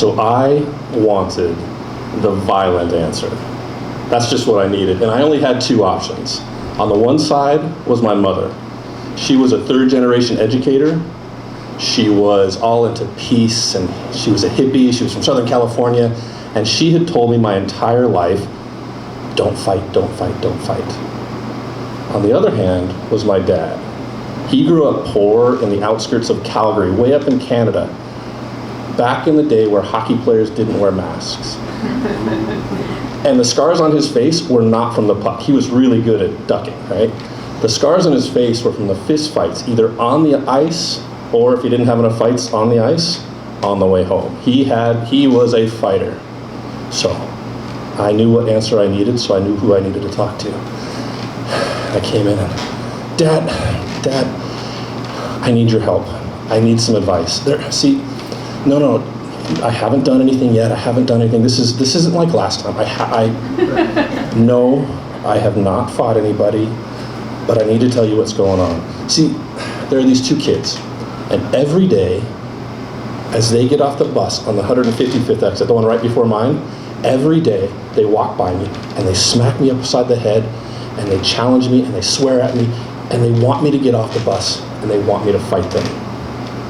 So I wanted the violent answer. That's just what I needed. And I only had two options. On the one side was my mother. She was a third-generation educator. She was all into peace, and she was a hippie. She was from Southern California. And she had told me my entire life, don't fight, don't fight, don't fight. On the other hand was my dad. He grew up poor in the outskirts of Calgary, way up in Canada, back in the day where hockey players didn't wear masks. And the scars on his face were not from the puck. He was really good at ducking, right? The scars on his face were from the fist fights, either on the ice, or if he didn't have enough fights on the ice, on the way home. He was a fighter. So I knew what answer I needed, so I knew who I needed to talk to. I came in and, Dad, I need your help. I need some advice. No, I haven't done anything yet. I haven't done anything. This isn't like last time. No, I have not fought anybody, but I need to tell you what's going on. See, there are these two kids, and every day, as they get off the bus on the 155th exit, the one right before mine, every day they walk by me and they smack me upside the head and they challenge me and they swear at me and they want me to get off the bus and they want me to fight them.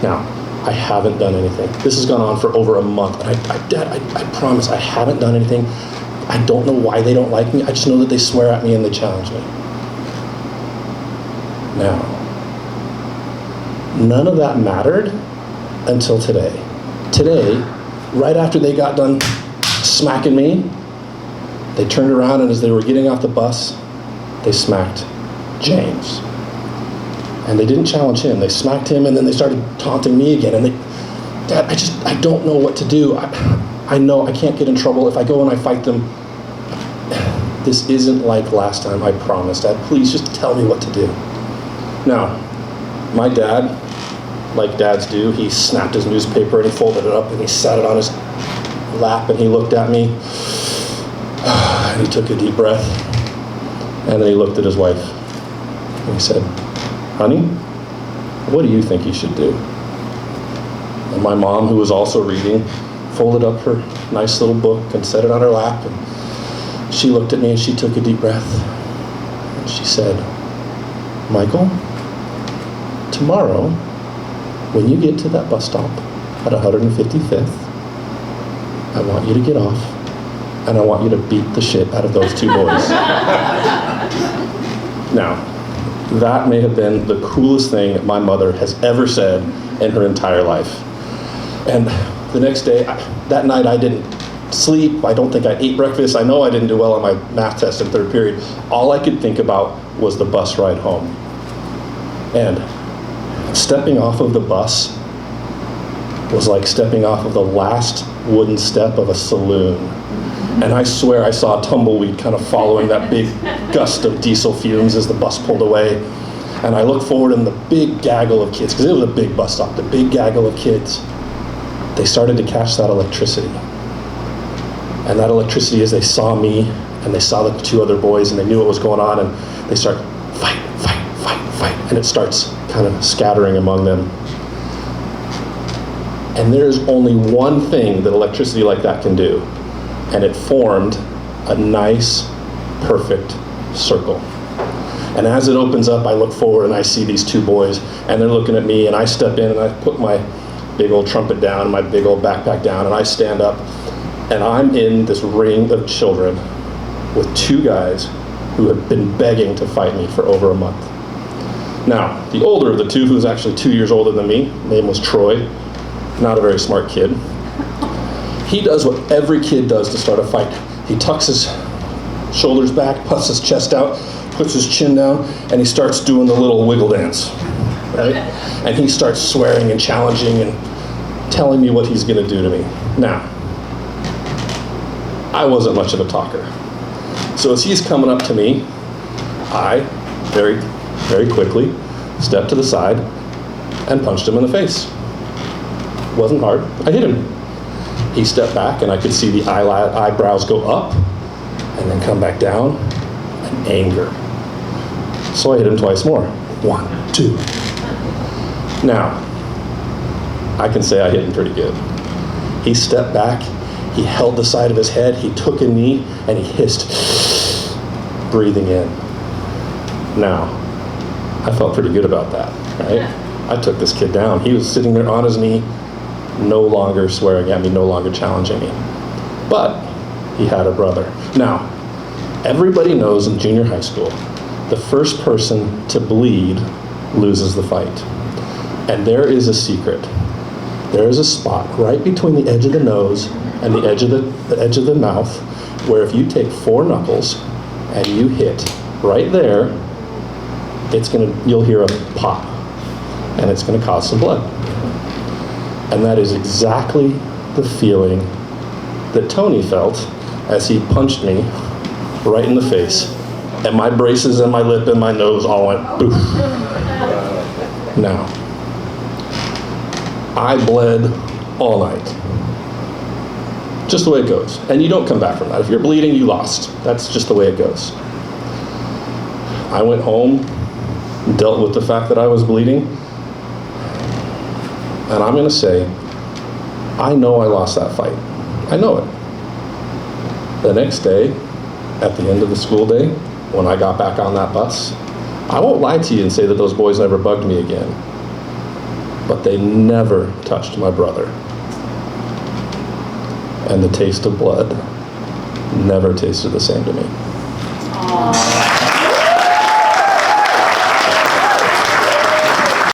Now, I haven't done anything. This has gone on for over a month, and Dad, I promise I haven't done anything. I don't know why they don't like me. I just know that they swear at me and they challenge me. Now, none of that mattered until today. Today, right after they got done smacking me, they turned around, and as they were getting off the bus, they smacked James. And they didn't challenge him. They smacked him, and then they started taunting me again. And Dad, I don't know what to do. I know I can't get in trouble if I go and I fight them. This isn't like last time, I promise. Dad, please just tell me what to do. Now, my dad, like dads do, he snapped his newspaper and he folded it up and he sat it on his lap and he looked at me and he took a deep breath and then he looked at his wife and he said, honey, what do you think you should do? And my mom, who was also reading, folded up her nice little book and set it on her lap, and she looked at me and she took a deep breath and she said, Michael, tomorrow when you get to that bus stop at 155th, I want you to get off and I want you to beat the shit out of those two boys. Now, that may have been the coolest thing my mother has ever said in her entire life. And the next day, that night I didn't sleep. I don't think I ate breakfast. I know I didn't do well on my math test in third period. All I could think about was the bus ride home. And stepping off of the bus was like stepping off of the last wooden step of a saloon. And I swear I saw a tumbleweed kind of following that big gust of diesel fumes as the bus pulled away. And I looked forward and the big gaggle of kids, because it was a big bus stop, the big gaggle of kids, they started to catch that electricity. And that electricity, as they saw me and they saw the two other boys and they knew what was going on, and they start fight, fight, fight, fight. And it starts kind of scattering among them. And there's only one thing that electricity like that can do. And it formed a nice, perfect circle. And as it opens up, I look forward and I see these two boys, and they're looking at me, and I step in and I put my big old trumpet down, my big old backpack down, and I stand up, and I'm in this ring of children with two guys who have been begging to fight me for over a month. Now, the older of the two, who's actually 2 years older than me, name was Troy, not a very smart kid. He does what every kid does to start a fight. He tucks his shoulders back, puffs his chest out, puts his chin down, and he starts doing the little wiggle dance, right? And he starts swearing and challenging and telling me what he's gonna do to me. Now, I wasn't much of a talker. So as he's coming up to me, I very, very quickly stepped to the side and punched him in the face. Wasn't hard, I hit him. He stepped back and I could see the eyebrows go up and then come back down in anger. So I hit him twice more. 1, 2. Now, I can say I hit him pretty good. He stepped back, he held the side of his head, he took a knee, and he hissed, breathing in. Now, I felt pretty good about that, right? I took this kid down. He was sitting there on his knee, no longer swearing at me, no longer challenging me. But he had a brother. Now, everybody knows in junior high school, the first person to bleed loses the fight. And there is a secret. There is a spot right between the edge of the nose and the edge of the mouth, where if you take 4 knuckles and you hit right there, you'll hear a pop, and it's gonna cause some blood. And that is exactly the feeling that Tony felt as he punched me right in the face. And my braces and my lip and my nose all went poof. Now, I bled all night. Just the way it goes. And you don't come back from that. If you're bleeding, you lost. That's just the way it goes. I went home, dealt with the fact that I was bleeding, and I'm gonna say, I know I lost that fight. I know it. The next day, at the end of the school day, when I got back on that bus, I won't lie to you and say that those boys never bugged me again, but they never touched my brother. And the taste of blood never tasted the same to me. Aww.